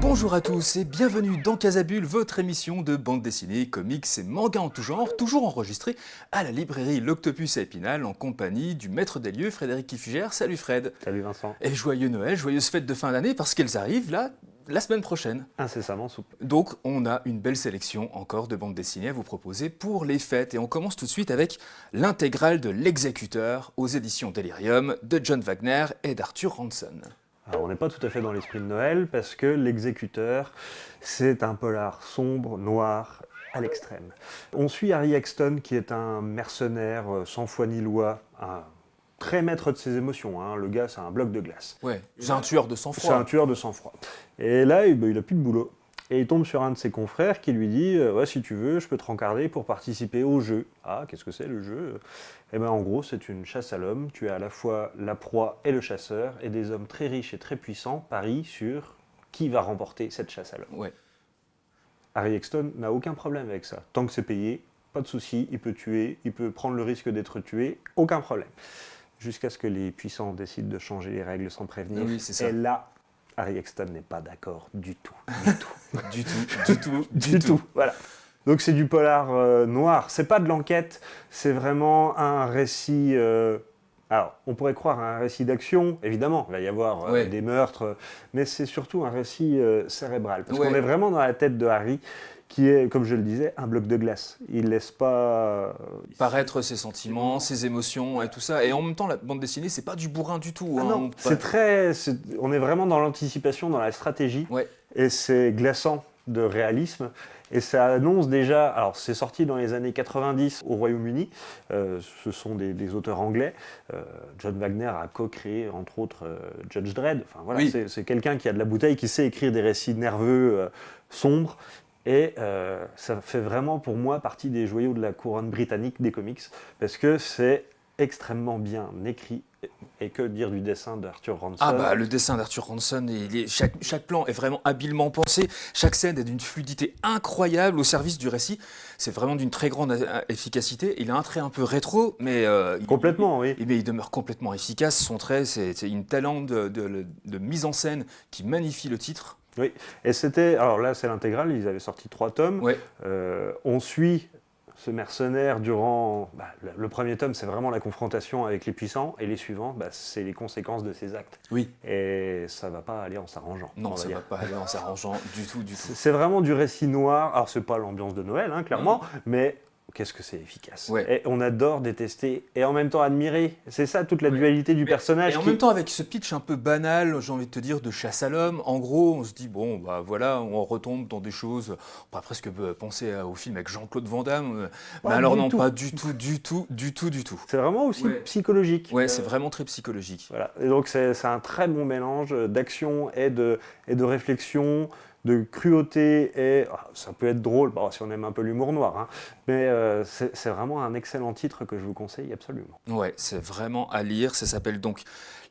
Bonjour à tous et bienvenue dans Casabule, votre émission de bande dessinée, comics et mangas en tout genre, toujours enregistrée à la librairie L'Octopus à Épinal en compagnie du maître des lieux, Frédéric Kiffugère. Salut Fred. Salut Vincent. Et joyeux Noël, joyeuses fêtes de fin d'année parce qu'elles arrivent là, la semaine prochaine. Incessamment souple. Donc on a une belle sélection encore de bandes dessinées à vous proposer pour les fêtes. Et on commence tout de suite avec l'intégrale de L'Exécuteur aux éditions Delirium de John Wagner et d'Arthur Ranson. Alors on n'est pas tout à fait dans l'esprit de Noël parce que L'Exécuteur, c'est un polar sombre, noir, à l'extrême. On suit Harry Exton qui est un mercenaire sans foi ni loi, un très maître de ses émotions, hein. Le gars c'est un bloc de glace. Ouais, c'est un tueur de sang-froid. C'est un tueur de sang-froid. Et là, il a plus de boulot. Et il tombe sur un de ses confrères qui lui dit ouais, si tu veux, je peux te rencarder pour participer au jeu. Ah, qu'est-ce que c'est le jeu? Eh bien, en gros, c'est une chasse à l'homme. Tu es à la fois la proie et le chasseur, et des hommes très riches et très puissants parient sur qui va remporter cette chasse à l'homme. Ouais. Harry Exton n'a aucun problème avec ça. Tant que c'est payé, pas de souci, il peut tuer, il peut prendre le risque d'être tué, aucun problème. Jusqu'à ce que les puissants décident de changer les règles sans prévenir. Oui, c'est ça. Et là, Harry Exton n'est pas d'accord du tout. Du tout. Voilà. Donc c'est du polar noir. C'est pas de l'enquête, c'est vraiment un récit. Alors, on pourrait croire à un récit d'action, évidemment, il va y avoir Ouais. des meurtres, mais c'est surtout un récit cérébral. Parce Ouais. qu'on est vraiment dans la tête de Harry, qui est, comme je le disais, un bloc de glace. Il laisse pas. Paraître ses sentiments, ses émotions et tout ça. Et en même temps, la bande dessinée, c'est pas du bourrin du tout. Ah hein. non, on est vraiment dans l'anticipation, dans la stratégie, Ouais. et c'est glaçant de réalisme. Et ça annonce déjà, alors c'est sorti dans les années 90 au Royaume-Uni, ce sont des auteurs anglais. John Wagner a co-créé entre autres Judge Dredd. Enfin, voilà, Oui. c'est quelqu'un qui a de la bouteille, qui sait écrire des récits nerveux, sombres. Et ça fait vraiment pour moi partie des joyaux de la couronne britannique des comics, parce que c'est extrêmement bien écrit. Et que dire du dessin d'Arthur Ranson? Ah bah le dessin d'Arthur Ranson, chaque plan est vraiment habilement pensé, chaque scène est d'une fluidité incroyable au service du récit, c'est vraiment d'une très grande efficacité, il a un trait un peu rétro, mais, Complètement, oui. mais il demeure complètement efficace, son trait c'est une talent de mise en scène qui magnifie le titre. Oui, et c'était, alors là c'est l'intégrale, ils avaient sorti 3 tomes. Ouais. On suit ce mercenaire durant, le premier tome c'est vraiment la confrontation avec les puissants, et les suivants c'est les conséquences de ses actes. Oui. Et ça va pas aller en s'arrangeant. Non, ça va pas aller en s'arrangeant du tout. C'est vraiment du récit noir, alors c'est pas l'ambiance de Noël, hein, clairement, mais qu'est-ce que c'est efficace. Ouais. Et on adore détester, et en même temps admirer, c'est ça toute la dualité du personnage. Et en même temps, avec ce pitch un peu banal, j'ai envie de te dire, de chasse à l'homme, en gros, on se dit, bon, bah voilà, on retombe dans des choses, on pourrait presque penser au film avec Jean-Claude Van Damme, mais alors non, pas du tout. C'est vraiment aussi psychologique. Ouais, c'est vraiment très psychologique. Voilà. Et donc c'est un très bon mélange d'action et de réflexion, de cruauté, et ça peut être drôle si on aime un peu l'humour noir, hein, mais c'est vraiment un excellent titre que je vous conseille absolument. Ouais, c'est vraiment à lire, ça s'appelle donc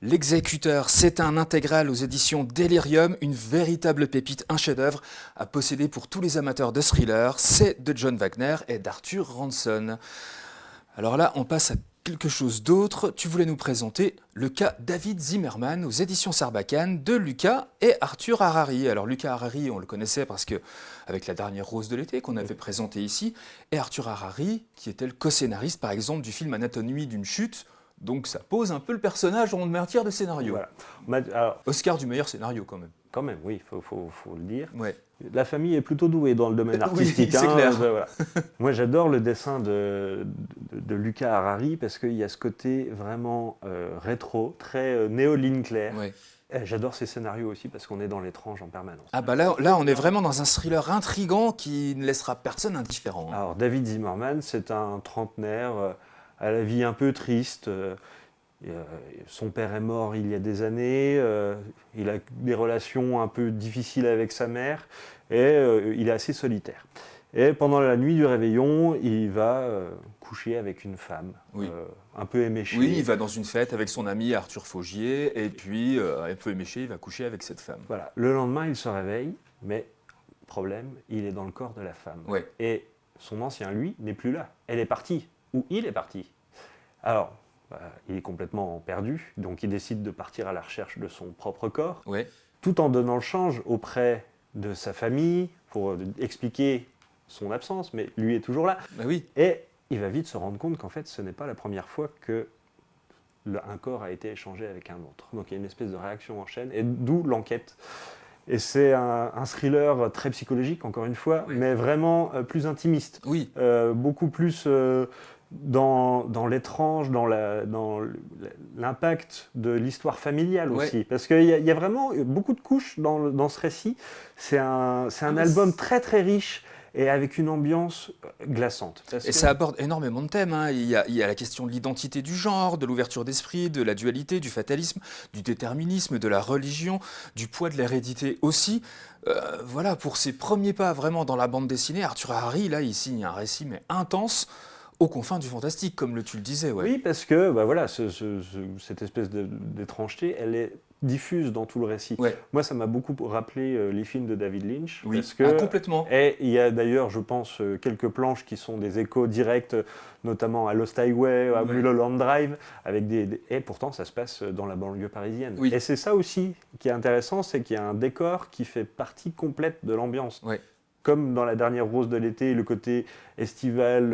L'Exécuteur, c'est un intégral aux éditions Delirium, une véritable pépite, un chef-d'œuvre à posséder pour tous les amateurs de thriller, c'est de John Wagner et d'Arthur Ranson. Alors là, on passe à quelque chose d'autre. Tu voulais nous présenter le cas David Zimmerman aux éditions Sarbacane de Lucas et Arthur Harari. Alors Lucas Harari, on le connaissait parce que avec La Dernière Rose de l'été qu'on avait présenté ici, et Arthur Harari qui était le co-scénariste par exemple du film Anatomie d'une chute. Donc ça pose un peu le personnage en matière de scénario. Voilà. Alors, Oscar du meilleur scénario quand même. quand même, oui, faut le dire. Ouais. La famille est plutôt douée dans le domaine artistique. Oui, c'est clair. Voilà. Moi, j'adore le dessin de Lucas Harari parce qu'il y a ce côté vraiment rétro, très néo-Linkler. Ouais. J'adore ces scénarios aussi parce qu'on est dans l'étrange en permanence. Ah bah là, on est vraiment dans un thriller intrigant qui ne laissera personne indifférent. Alors, David Zimmerman, c'est un trentenaire à la vie un peu triste. Son père est mort il y a des années, il a des relations un peu difficiles avec sa mère, et il est assez solitaire. Et pendant la nuit du réveillon, il va coucher avec une femme, un peu éméchée. Oui, il va dans une fête avec son ami Arthur Faugier, et puis, un peu éméché, il va coucher avec cette femme. Voilà. Le lendemain, il se réveille, mais problème, il est dans le corps de la femme. Ouais. Et son ancien lui n'est plus là. Elle est partie, ou il est parti. Alors, il est complètement perdu, donc il décide de partir à la recherche de son propre corps, Ouais. tout en donnant le change auprès de sa famille pour expliquer son absence, mais lui est toujours là. Bah oui. Et il va vite se rendre compte qu'en fait, ce n'est pas la première fois que un corps a été échangé avec un autre. Donc il y a une espèce de réaction en chaîne, et d'où l'enquête. Et c'est un thriller très psychologique, encore une fois, Oui. mais vraiment plus intimiste. Oui. Beaucoup plus dans l'étrange, dans l'impact de l'histoire familiale aussi. Ouais. Parce qu'il y a vraiment beaucoup de couches dans ce récit. C'est un album très très riche et avec une ambiance glaçante. Et ça aborde énormément de thèmes, hein. Il y a la question de l'identité du genre, de l'ouverture d'esprit, de la dualité, du fatalisme, du déterminisme, de la religion, du poids de l'hérédité aussi. Voilà, pour ses premiers pas vraiment dans la bande dessinée, Arthur Harry, là, il signe un récit mais intense, aux confins du fantastique, comme tu le disais. Ouais. Oui, parce que voilà, cette espèce d'étrangeté, elle est diffuse dans tout le récit. Ouais. Moi, ça m'a beaucoup rappelé les films de David Lynch. Oui, parce que, complètement. Et il y a d'ailleurs, je pense, quelques planches qui sont des échos directs, notamment à Lost Highway, à Mulholland Drive, avec et pourtant, ça se passe dans la banlieue parisienne. Oui. Et c'est ça aussi qui est intéressant, c'est qu'il y a un décor qui fait partie complète de l'ambiance. Ouais. Comme dans La Dernière Rose de l'été, le côté estival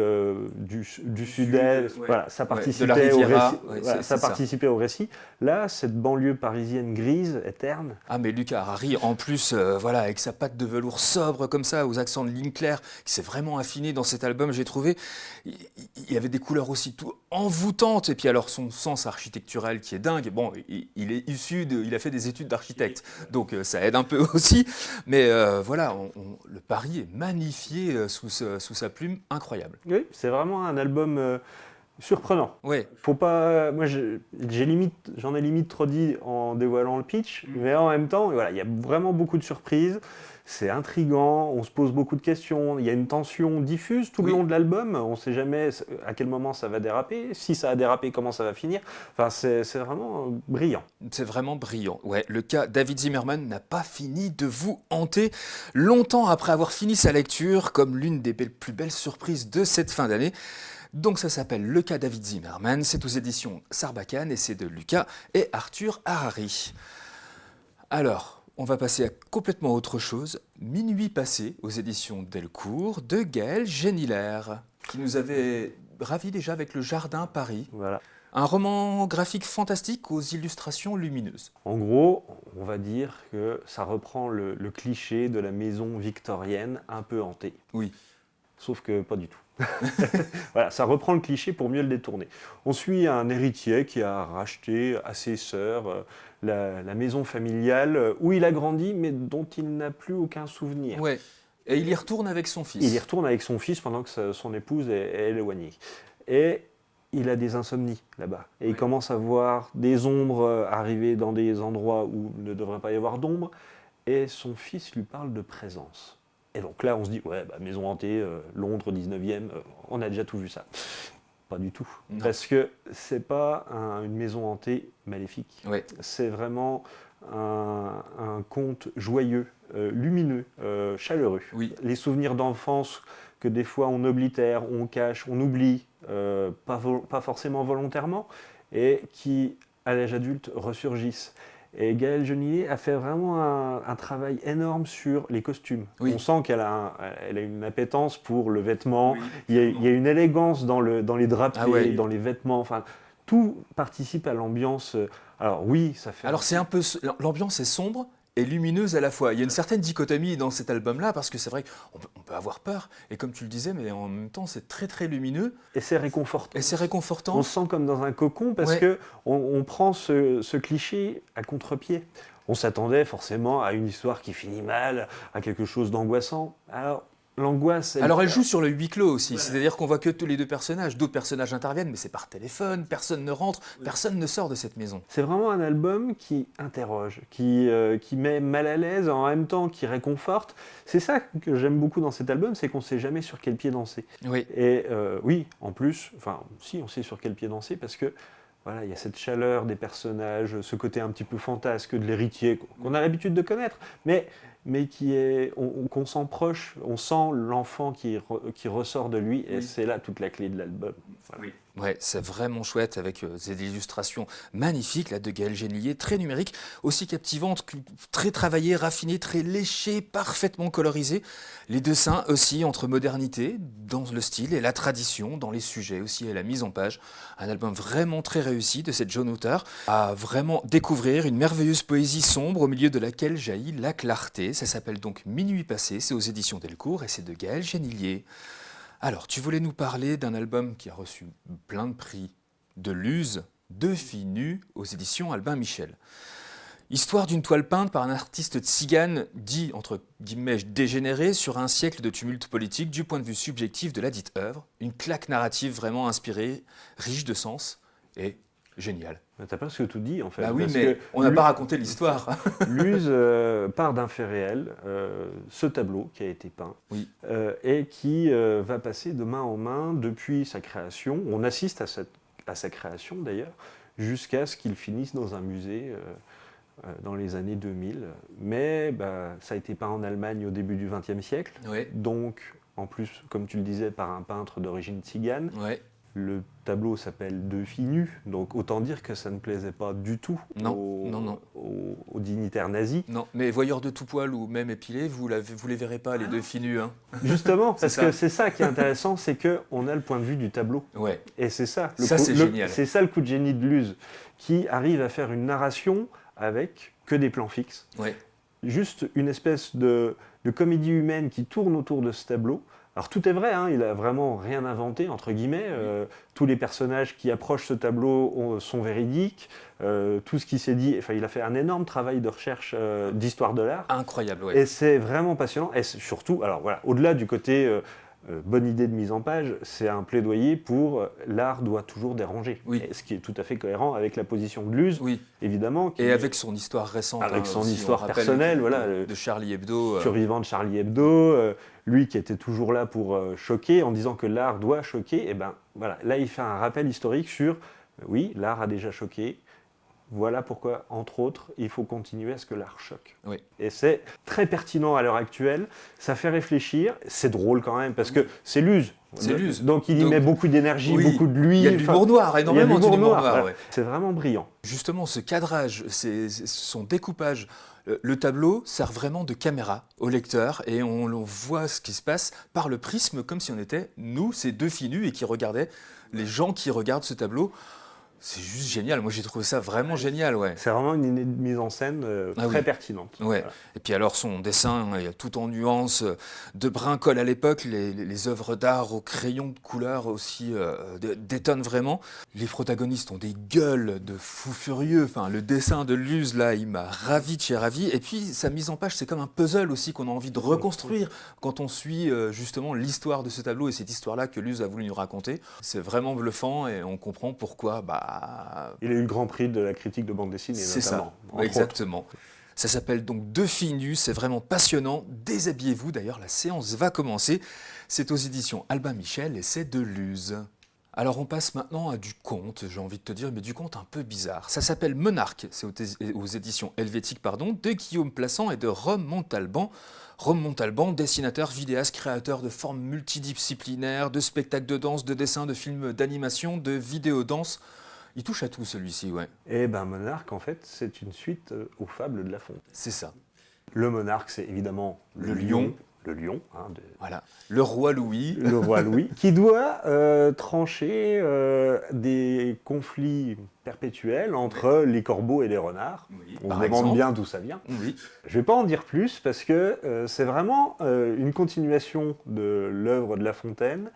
du sud-est, ouais. voilà, ça participait, de la Riviera, au récit. Ça participait au récit. Là, cette banlieue parisienne grise est terne. Ah mais Luca Harari, en plus, voilà, avec sa patte de velours sobre comme ça, aux accents de ligne claire, qui s'est vraiment affiné dans cet album, j'ai trouvé. Il y avait des couleurs aussi tout envoûtantes, et puis alors son sens architectural qui est dingue. Bon, il est il a fait des études d'architecte, donc ça aide un peu aussi. Mais voilà, le Paris est magnifié sous sa plume, incroyable. Oui, c'est vraiment un album surprenant. Ouais. Faut pas, moi, j'en ai limite trop dit en dévoilant le pitch, mais en même temps, voilà, il y a vraiment beaucoup de surprises. C'est intriguant, on se pose beaucoup de questions, il y a une tension diffuse tout le long de l'album, on ne sait jamais à quel moment ça va déraper, si ça a dérapé, comment ça va finir. Enfin, c'est vraiment brillant. C'est vraiment brillant. Ouais, le cas David Zimmerman n'a pas fini de vous hanter longtemps après avoir fini sa lecture, comme l'une des plus belles surprises de cette fin d'année. Donc ça s'appelle Le cas David Zimmerman, c'est aux éditions Sarbacane et c'est de Lucas et Arthur Harari. Alors, on va passer à complètement autre chose. Minuit passé aux éditions Delcourt de Gaël Génillère, qui nous avait ravis déjà avec Le Jardin Paris. Voilà. Un roman graphique fantastique aux illustrations lumineuses. En gros, on va dire que ça reprend le cliché de la maison victorienne un peu hantée. Oui. Sauf que pas du tout. Voilà, ça reprend le cliché pour mieux le détourner. On suit un héritier qui a racheté à ses sœurs la maison familiale où il a grandi mais dont il n'a plus aucun souvenir. Ouais. Et il y retourne avec son fils. Il y retourne avec son fils pendant que son épouse est éloignée. Et il a des insomnies là-bas. Et il commence à voir des ombres arriver dans des endroits où il ne devrait pas y avoir d'ombre. Et son fils lui parle de présence. Et donc là, on se dit, maison hantée, Londres, 19e, on a déjà tout vu ça. Pas du tout. Non. Parce que c'est pas une maison hantée maléfique. Ouais. C'est vraiment un conte joyeux, lumineux, chaleureux. Oui. Les souvenirs d'enfance que des fois on oblitère, on cache, on oublie, pas forcément volontairement, et qui, à l'âge adulte, ressurgissent. Et Gaël Génillère a fait vraiment un travail énorme sur les costumes. Oui. On sent qu'elle a une appétence pour le vêtement. Oui, il y a une élégance dans les draperies, dans les vêtements. Enfin, tout participe à l'ambiance. Alors oui, ça fait... Alors c'est un peu... L'ambiance est sombre et lumineuse à la fois. Il y a une certaine dichotomie dans cet album-là, parce que c'est vrai qu'on peut avoir peur, et comme tu le disais, mais en même temps c'est très très lumineux. Et c'est réconfortant. On se sent comme dans un cocon, parce que on prend ce cliché à contre-pied. On s'attendait forcément à une histoire qui finit mal, à quelque chose d'angoissant. Alors l'angoisse... Elle joue sur le huis clos aussi, voilà. C'est-à-dire qu'on voit que tous les deux personnages, d'autres personnages interviennent, mais c'est par téléphone, personne ne rentre, personne ne sort de cette maison. C'est vraiment un album qui interroge, qui met mal à l'aise, en même temps qui réconforte. C'est ça que j'aime beaucoup dans cet album, c'est qu'on ne sait jamais sur quel pied danser. Oui. Et oui, en plus, on sait sur quel pied danser, parce que voilà, il y a cette chaleur des personnages, ce côté un petit peu fantasque de l'héritier qu'on a l'habitude de connaître, mais qu'on sent proche, on sent l'enfant qui ressort de lui, et c'est là toute la clé de l'album. Voilà. Oui. Ouais, c'est vraiment chouette avec des illustrations magnifiques là, de Gaël Genlier, très numériques, aussi captivantes, très travaillées, raffinées, très léchées, parfaitement colorisées. Les dessins aussi entre modernité dans le style et la tradition dans les sujets aussi et la mise en page. Un album vraiment très réussi de cette jeune auteure à vraiment découvrir une merveilleuse poésie sombre au milieu de laquelle jaillit la clarté. Ça s'appelle donc Minuit passé, c'est aux éditions Delcourt et c'est de Gaël Genlier. Alors, tu voulais nous parler d'un album qui a reçu plein de prix, de Luz, Deux filles nues, aux éditions Albin Michel. Histoire d'une toile peinte par un artiste tzigane dit, entre guillemets, dégénéré sur un siècle de tumulte politique du point de vue subjectif de la dite œuvre. Une claque narrative vraiment inspirée, riche de sens et géniale. T'as presque tout dit en fait. Bah oui, parce mais que on n'a pas raconté l'histoire. Luz part d'un fait réel, ce tableau qui a été peint, Oui. et qui va passer de main en main depuis sa création. On assiste à sa création d'ailleurs, jusqu'à ce qu'il finisse dans un musée dans les années 2000. Mais ça a été peint en Allemagne au début du XXe siècle, Ouais. donc en plus, comme tu le disais, par un peintre d'origine tzigane. Ouais. Le tableau s'appelle Deux filles nues, donc autant dire que ça ne plaisait pas du tout aux dignitaires nazis. Non, mais voyeurs de tout poil ou même épilés, vous les verrez pas, les deux filles nues. Hein. Justement, parce que c'est ça qui est intéressant, c'est qu'on a le point de vue du tableau. Ouais. Et c'est ça. C'est génial. C'est ça le coup de génie de Luz, qui arrive à faire une narration avec que des plans fixes. Ouais. Juste une espèce de comédie humaine qui tourne autour de ce tableau. Alors tout est vrai, hein, il a vraiment rien inventé, entre guillemets. Tous les personnages qui approchent ce tableau sont véridiques. Tout ce qui s'est dit, enfin, il a fait un énorme travail de recherche d'histoire de l'art. Incroyable, ouais. Et c'est vraiment passionnant. Et surtout, alors voilà, au-delà du côté bonne idée de mise en page, c'est un plaidoyer pour l'art doit toujours déranger. Oui. Et ce qui est tout à fait cohérent avec la position de Luz, Oui. évidemment. Et avec son histoire récente. Avec son aussi, histoire personnelle, voilà. De Charlie Hebdo. Survivant de Charlie Hebdo, lui qui était toujours là pour choquer, en disant que l'art doit choquer, et ben voilà, là il fait un rappel historique sur, oui, l'art a déjà choqué, voilà pourquoi, entre autres, il faut continuer à ce que l'art choque. Oui. Et c'est très pertinent à l'heure actuelle, ça fait réfléchir, c'est drôle quand même, parce que c'est Luz. C'est Luz. Donc il y met beaucoup d'énergie, oui, beaucoup de lui. Il y a de l'humour noir, énormément d'humour noir. Voilà. Ouais. C'est vraiment brillant. Justement, ce cadrage, son découpage, le tableau sert vraiment de caméra au lecteur et on voit ce qui se passe par le prisme comme si on était, nous, ces deux filles nues et qui regardaient, les gens qui regardent ce tableau. C'est juste génial, moi j'ai trouvé ça vraiment génial, ouais. C'est vraiment une mise en scène très pertinente. Ouais. Voilà. Et puis alors son dessin, il y a tout en nuances, de brincole à l'époque, les œuvres d'art au crayon de couleur aussi détonnent vraiment. Les protagonistes ont des gueules de fous furieux, enfin le dessin de Luz là, il m'a ravi de chez ravi. Et puis sa mise en page, c'est comme un puzzle aussi qu'on a envie de reconstruire quand on suit justement l'histoire de ce tableau et cette histoire-là que Luz a voulu nous raconter. C'est vraiment bluffant et on comprend pourquoi, il a eu le grand prix de la critique de bande dessinée, notamment. C'est ça, exactement. Ça s'appelle donc Deux filles nues, c'est vraiment passionnant. Déshabillez-vous, d'ailleurs, la séance va commencer. C'est aux éditions Albin Michel et c'est de Luz. Alors on passe maintenant à du conte, j'ai envie de te dire, mais du conte un peu bizarre. Ça s'appelle Monarque, c'est aux éditions Helvétiques, de Guillaume Plassans et de Rome Montalban. Rome Montalban, dessinateur, vidéaste, créateur de formes multidisciplinaires, de spectacles de danse, de dessins, de films d'animation, de vidéo-danse. Il touche à tout celui-ci, ouais. Et Monarque, en fait, c'est une suite aux fables de La Fontaine. C'est ça. Le monarque, c'est évidemment le lion. Le lion. Voilà. Le roi Louis. Le roi Louis, qui doit trancher des conflits perpétuels entre les corbeaux et les renards. Oui, on se demande bien d'où ça vient. Oui. Je ne vais pas en dire plus, parce que c'est vraiment une continuation de l'œuvre de La Fontaine,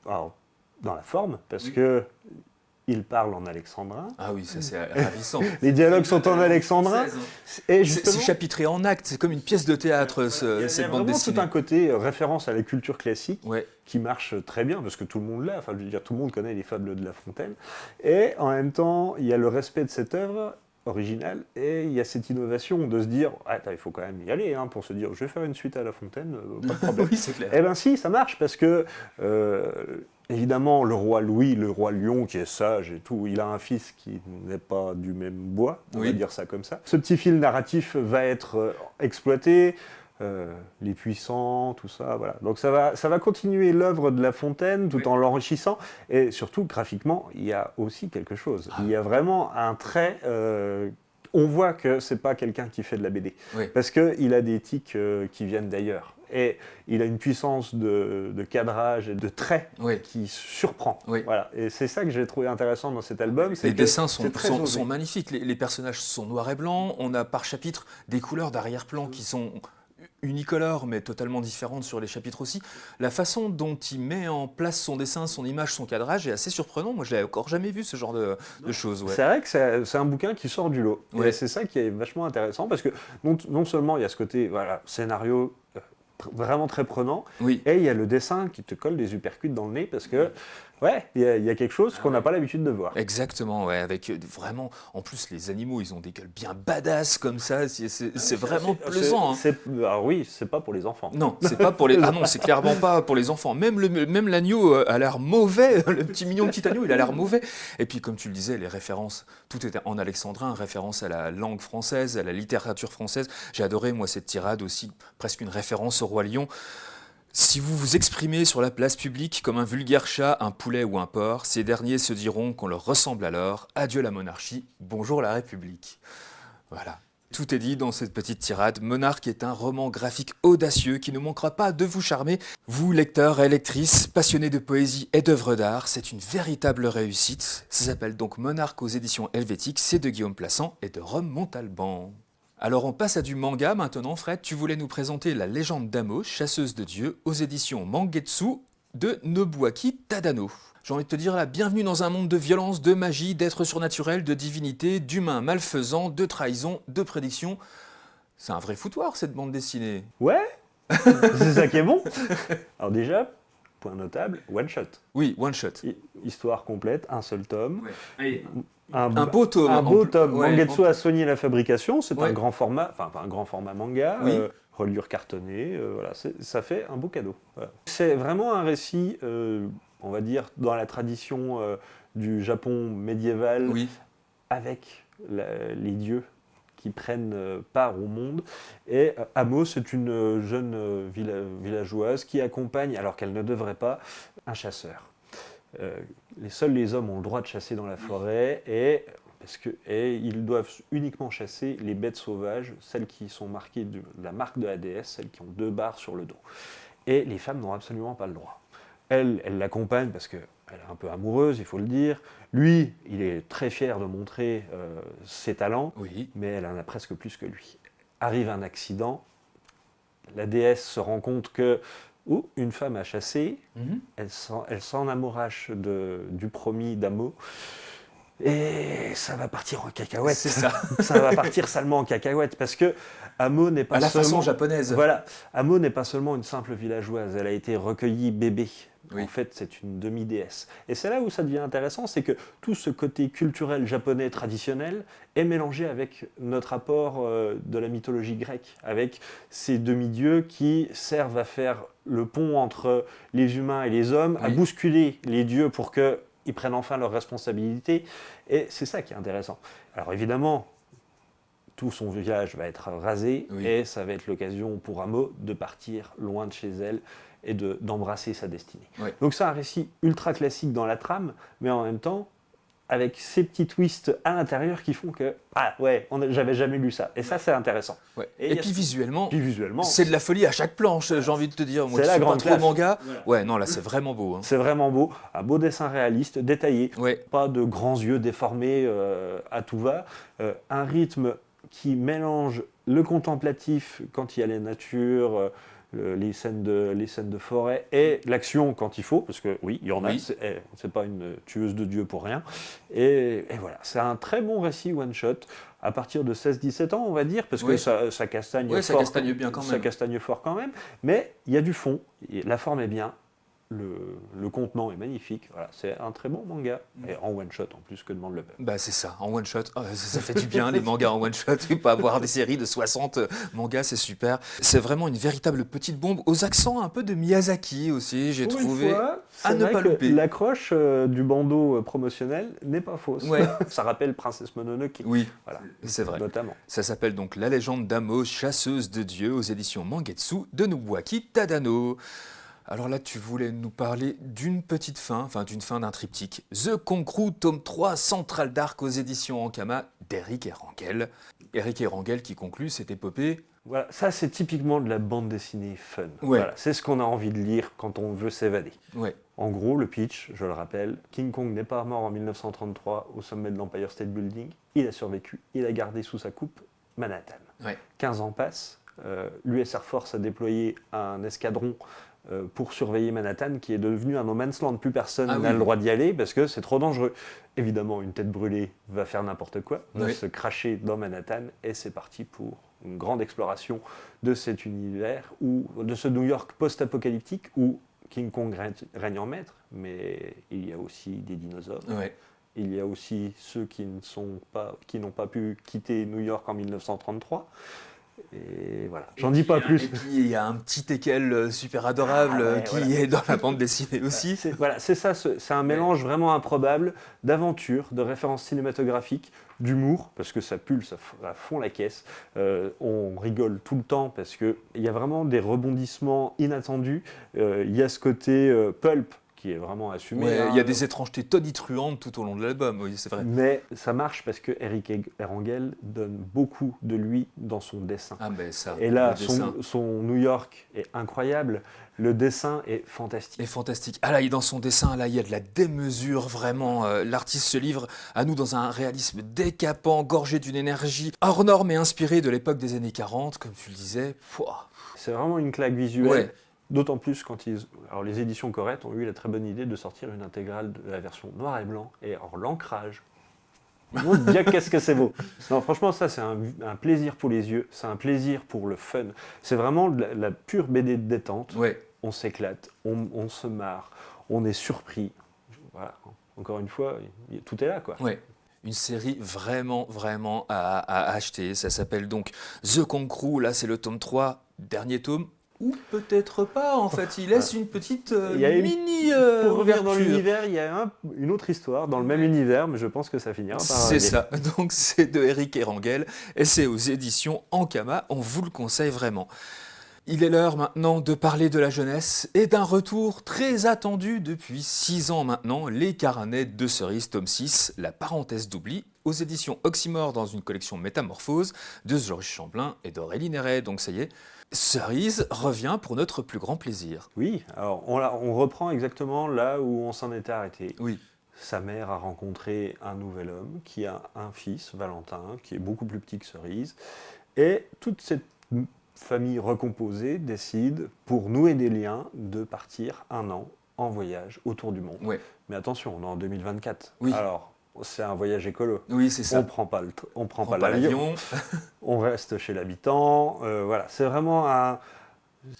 alors, dans la forme, parce que il parle en alexandrin. Ah oui, ça c'est ravissant. Les dialogues sont en alexandrin. Et c'est chapitré en actes, c'est comme une pièce de théâtre, cette bande dessinée. Il y a vraiment tout un côté référence à la culture classique qui marche très bien, parce que tout le monde l'a, enfin je veux dire, tout le monde connaît les fables de La Fontaine. Et en même temps, il y a le respect de cette œuvre originale, et il y a cette innovation de se dire, il faut quand même y aller, pour se dire, je vais faire une suite à La Fontaine, pas de problème. Oui, c'est clair. Eh bien si, ça marche, parce que... évidemment, le roi Louis, le roi lion qui est sage et tout, il a un fils qui n'est pas du même bois, on va dire ça comme ça. Ce petit fil narratif va être exploité. les puissants, tout ça, voilà. Donc ça va continuer l'œuvre de La Fontaine tout en l'enrichissant, et surtout graphiquement, il y a aussi quelque chose. Il y a vraiment un trait. On voit que c'est pas quelqu'un qui fait de la BD, parce qu'il a des tics qui viennent d'ailleurs. Et il a une puissance de cadrage et de traits qui surprend. Voilà. Et c'est ça que j'ai trouvé intéressant dans cet album. Les dessins sont magnifiques. Les personnages sont noirs et blancs. On a par chapitre des couleurs d'arrière-plan qui sont unicolores, mais totalement différentes sur les chapitres aussi. La façon dont il met en place son dessin, son image, son cadrage est assez surprenant. Moi, je l'avais encore jamais vu, ce genre de choses. C'est vrai que c'est un bouquin qui sort du lot. Et c'est ça qui est vachement intéressant, parce que non seulement il y a ce côté scénario vraiment très prenant, et il y a le dessin qui te colle des uppercuts dans le nez, parce que il y a quelque chose qu'on n'a pas l'habitude de voir. Exactement, avec vraiment, en plus les animaux, ils ont des gueules bien badass comme ça, c'est vraiment plaisant. Alors oui, c'est pas pour les enfants. Non, c'est pas pour les. Ah non, c'est clairement pas pour les enfants. Même l'agneau a l'air mauvais, le petit agneau, il a l'air mauvais. Et puis comme tu le disais, les références, tout était en alexandrin, référence à la langue française, à la littérature française. J'ai adoré moi cette tirade aussi, presque une référence au Roi Lion. Si vous vous exprimez sur la place publique comme un vulgaire chat, un poulet ou un porc, ces derniers se diront qu'on leur ressemble alors. Adieu la monarchie, bonjour la République. Voilà. Tout est dit dans cette petite tirade. Monarque est un roman graphique audacieux qui ne manquera pas de vous charmer. Vous, lecteurs et lectrices, passionnés de poésie et d'œuvres d'art, c'est une véritable réussite. Ça s'appelle donc Monarque aux éditions Helvétiques, c'est de Guillaume Plassans et de Rome Montalban. Alors on passe à du manga maintenant, Fred. Tu voulais nous présenter La légende d'Amo, chasseuse de dieux, aux éditions Mangetsu de Nobuaki Tadano. J'ai envie de te dire la bienvenue dans un monde de violence, de magie, d'êtres surnaturels, de divinités, d'humains malfaisants, de trahison, de prédictions. C'est un vrai foutoir cette bande dessinée. Ouais, c'est ça qui est bon. Alors déjà, point notable, one shot. Oui, one shot. Histoire complète, un seul tome. Ouais. Un beau tome. Un beau tome. Mangetsu a soigné la fabrication, c'est un grand format, enfin pas un grand format manga, reliure cartonnée, voilà, ça fait un beau cadeau. Voilà. C'est vraiment un récit, on va dire, dans la tradition du Japon médiéval, avec les dieux qui prennent part au monde. Et Amo, c'est une jeune villageoise qui accompagne, alors qu'elle ne devrait pas, un chasseur. Seuls les hommes ont le droit de chasser dans la forêt et ils doivent uniquement chasser les bêtes sauvages, celles qui sont marquées de la marque de la déesse, celles qui ont 2 barres sur le dos. Et les femmes n'ont absolument pas le droit. Elle l'accompagne parce qu'elle est un peu amoureuse, il faut le dire. Lui, il est très fier de montrer ses talents, mais elle en a presque plus que lui. Arrive un accident, la déesse se rend compte que une femme a chassé, elle s'en amourache du promis d'Amo, et ça va partir en cacahuète. C'est ça. Ça va partir salement en cacahuète, parce que Amo n'est pas à la façon japonaise. Voilà, Amo n'est pas seulement une simple villageoise, elle a été recueillie bébé. En fait, c'est une demi-déesse. Et c'est là où ça devient intéressant, c'est que tout ce côté culturel japonais traditionnel est mélangé avec notre apport de la mythologie grecque, avec ces demi-dieux qui servent à faire le pont entre les humains et les hommes, à bousculer les dieux pour qu'ils prennent enfin leurs responsabilités. Et c'est ça qui est intéressant. Alors évidemment, tout son village va être rasé, et ça va être l'occasion pour Amo de partir loin de chez elle et d'embrasser sa destinée. Donc c'est un récit ultra classique dans la trame, mais en même temps, avec ces petits twists à l'intérieur qui font que j'avais jamais lu ça. Et ça, c'est intéressant. Et puis visuellement, c'est de la folie à chaque planche, j'ai envie de te dire. Moi, c'est la grande classe. Manga. Ouais, non, là, c'est vraiment beau. Hein. C'est vraiment beau. Un beau dessin réaliste, détaillé. Pas de grands yeux déformés à tout va. Un rythme qui mélange le contemplatif quand il y a la nature, les scènes de forêt et l'action quand il faut, parce que il y en a, c'est pas une tueuse de dieu pour rien. Et voilà, c'est un très bon récit one-shot, à partir de 16-17 ans, on va dire, parce que ça castagne fort. Ça castagne bien quand même. Ça castagne fort quand même, mais il y a du fond, la forme est bien, le contenant est magnifique. Voilà, c'est un très bon manga. Et en one-shot en plus, que demande le peuple. Bah c'est ça, en one shot, ça fait du bien les mangas en one shot, pas avoir des séries de 60 mangas, c'est super. C'est vraiment une véritable petite bombe, aux accents un peu de Miyazaki aussi, j'ai Pour une trouvé, fois, à c'est ne vrai pas que louper. l'accroche du bandeau promotionnel n'est pas fausse. Ouais. Ça rappelle Princesse Mononoke. Oui, Voilà, c'est vrai. notamment. Ça s'appelle donc La légende d'Amo, chasseuse de dieux, aux éditions Mangetsu de Nobuaki Tadano. Alors là, tu voulais nous parler d'une petite fin, enfin d'une fin d'un triptyque. The Conqueror, tome 3, Central Dark aux éditions Ankama d'Eric Erangel. Eric Erangel qui conclut cette épopée. Voilà, ça c'est typiquement de la bande dessinée fun. Ouais. Voilà, c'est ce qu'on a envie de lire quand on veut s'évader. Ouais, En gros, le pitch, je le rappelle, King Kong n'est pas mort en 1933 au sommet de l'Empire State Building. Il a survécu, il a gardé sous sa coupe Manhattan. ouais. 15 ans passent, l'US Air Force a déployé un escadron pour surveiller Manhattan, qui est devenu un no man's land. Plus personne n'a le droit d'y aller parce que c'est trop dangereux. Évidemment, une tête brûlée va faire n'importe quoi, va se cracher dans Manhattan, et c'est parti pour une grande exploration de cet univers, ou de ce New York post-apocalyptique où King Kong règne en maître, mais il y a aussi des dinosaures. Ouais. Il y a aussi ceux qui n'ont pas pu quitter New York en 1933. Et voilà, j'en dis pas plus. Et puis il y a un petit teckel super adorable qui est dans la bande dessinée aussi. C'est ça, c'est un mélange vraiment improbable d'aventure, de références cinématographiques, d'humour, parce que ça pulse à fond la caisse. On rigole tout le temps parce qu'il y a vraiment des rebondissements inattendus. Il y a ce côté pulp qui est vraiment assumé. Ouais, il y a des étrangetés tonitruantes tout au long de l'album, oui, c'est vrai. Mais ça marche parce que Eric Erangel donne beaucoup de lui dans son dessin. Ah ben ça. Et là, son New York est incroyable. Le dessin est fantastique. Et fantastique. Ah là, dans son dessin, là, il y a de la démesure, vraiment. L'artiste se livre à nous dans un réalisme décapant, gorgé d'une énergie hors norme et inspiré de l'époque des années 40, comme tu le disais. Pouah. C'est vraiment une claque visuelle. Ouais. D'autant plus quand alors les éditions Corrette ont eu la très bonne idée de sortir une intégrale de la version noir et blanc et en l'ancrage. Mon Dieu, qu'est-ce que c'est beau! Non, franchement, ça c'est un plaisir pour les yeux, c'est un plaisir pour le fun. C'est vraiment de la pure BD de détente. Ouais. On s'éclate, on se marre, on est surpris. Voilà. Encore une fois, tout est là, quoi. Ouais. Une série vraiment, vraiment à acheter. Ça s'appelle donc The Conqueror. Là, c'est le tome 3, dernier tome. Ou peut-être pas, en fait. Il laisse une petite mini pour revenir dans ouverture. l'univers, il y a une autre histoire dans le même univers, mais je pense que ça finira par C'est ça. Donc, c'est de Eric Erangel et c'est aux éditions Ankama. On vous le conseille vraiment. Il est l'heure maintenant de parler de la jeunesse et d'un retour très attendu depuis 6 ans maintenant, Les Carnets de Cerise, tome 6, La parenthèse d'oubli, aux éditions Oxymore dans une collection Métamorphose de Georges Champlain et d'Aurélie Néret. Donc ça y est, Cerise revient pour notre plus grand plaisir. Oui, alors on reprend exactement là où on s'en était arrêté. Oui. Sa mère a rencontré un nouvel homme qui a un fils, Valentin, qui est beaucoup plus petit que Cerise. Et toute cette famille recomposée décide, pour nouer des liens, de partir 1 an en voyage autour du monde. Ouais. Mais attention, on est en 2024. Oui. Alors, c'est un voyage écolo. Oui, c'est ça. On prend pas l'avion. On reste chez l'habitant. Voilà, c'est vraiment un...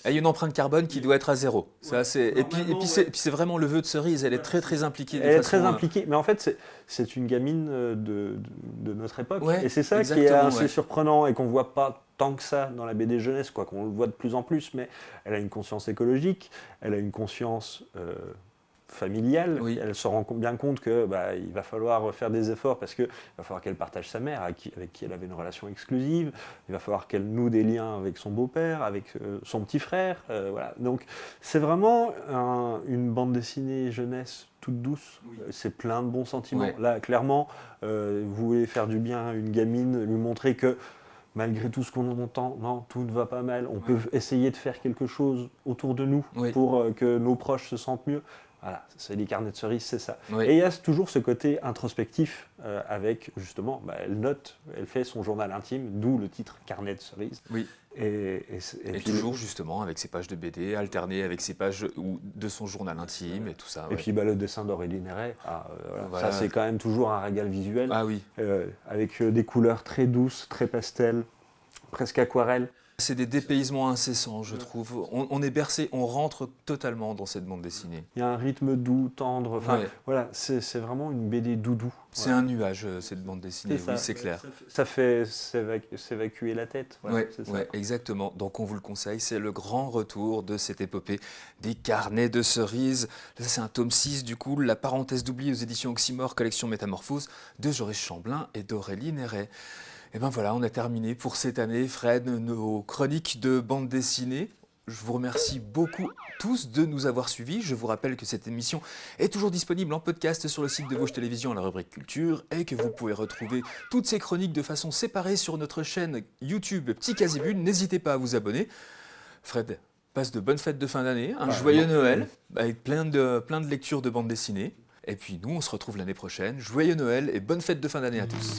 Il y a une empreinte carbone qui doit être à 0. Ça, et puis c'est vraiment le vœu de Cerise, elle est très très impliquée. Elle est très impliquée, mais en fait c'est une gamine de notre époque. Ouais, et c'est ça qui est assez surprenant et qu'on ne voit pas tant que ça dans la BD jeunesse, quoi qu'on le voit de plus en plus, mais elle a une conscience écologique, elle a une conscience familiale, elle se rend bien compte que il va falloir faire des efforts parce qu'il va falloir qu'elle partage sa mère avec qui elle avait une relation exclusive, il va falloir qu'elle noue des liens avec son beau-père, avec son petit frère, voilà. Donc c'est vraiment une bande dessinée jeunesse toute douce, c'est plein de bons sentiments. Ouais. Là clairement, vous voulez faire du bien à une gamine, lui montrer que malgré tout ce qu'on entend, non, tout ne va pas mal, on peut essayer de faire quelque chose autour de nous pour que nos proches se sentent mieux. Voilà, c'est les carnets de Cerise, c'est ça. Oui. Et il y a toujours ce côté introspectif avec, justement, elle note, elle fait son journal intime, d'où le titre Carnet de Cerise. Oui. Et puis, toujours, justement, avec ses pages de BD, alternées avec ses pages de son journal intime et tout ça. Et puis le dessin d'Aurélie Néret, ça c'est quand même toujours un régal visuel. Ah oui. Avec des couleurs très douces, très pastel, presque aquarelle. C'est des dépaysements incessants, je trouve. On est bercé, on rentre totalement dans cette bande dessinée. Il y a un rythme doux, tendre. Enfin, Ouais. voilà, c'est vraiment une BD doudou. C'est un nuage, cette bande dessinée, ça. oui, c'est clair. Ça fait s'évacuer la tête. Voilà, Ouais, c'est ça. ouais, exactement. Donc on vous le conseille, c'est le grand retour de cette épopée des carnets de cerises. Là, c'est un tome 6, du coup, La parenthèse d'oubli aux éditions Oxymore, collection Métamorphose, de Joris Chamblin et d'Aurélie Néret. Et ben voilà, on a terminé pour cette année, Fred, nos chroniques de bande dessinée. Je vous remercie beaucoup tous de nous avoir suivis. Je vous rappelle que cette émission est toujours disponible en podcast sur le site de Vosges Télévision à la rubrique Culture et que vous pouvez retrouver toutes ces chroniques de façon séparée sur notre chaîne YouTube Petit Casibule. N'hésitez pas à vous abonner. Fred, passe de bonnes fêtes de fin d'année, un joyeux Noël avec plein de lectures de bande dessinée. Et puis nous, on se retrouve l'année prochaine. Joyeux Noël et bonnes fêtes de fin d'année à tous.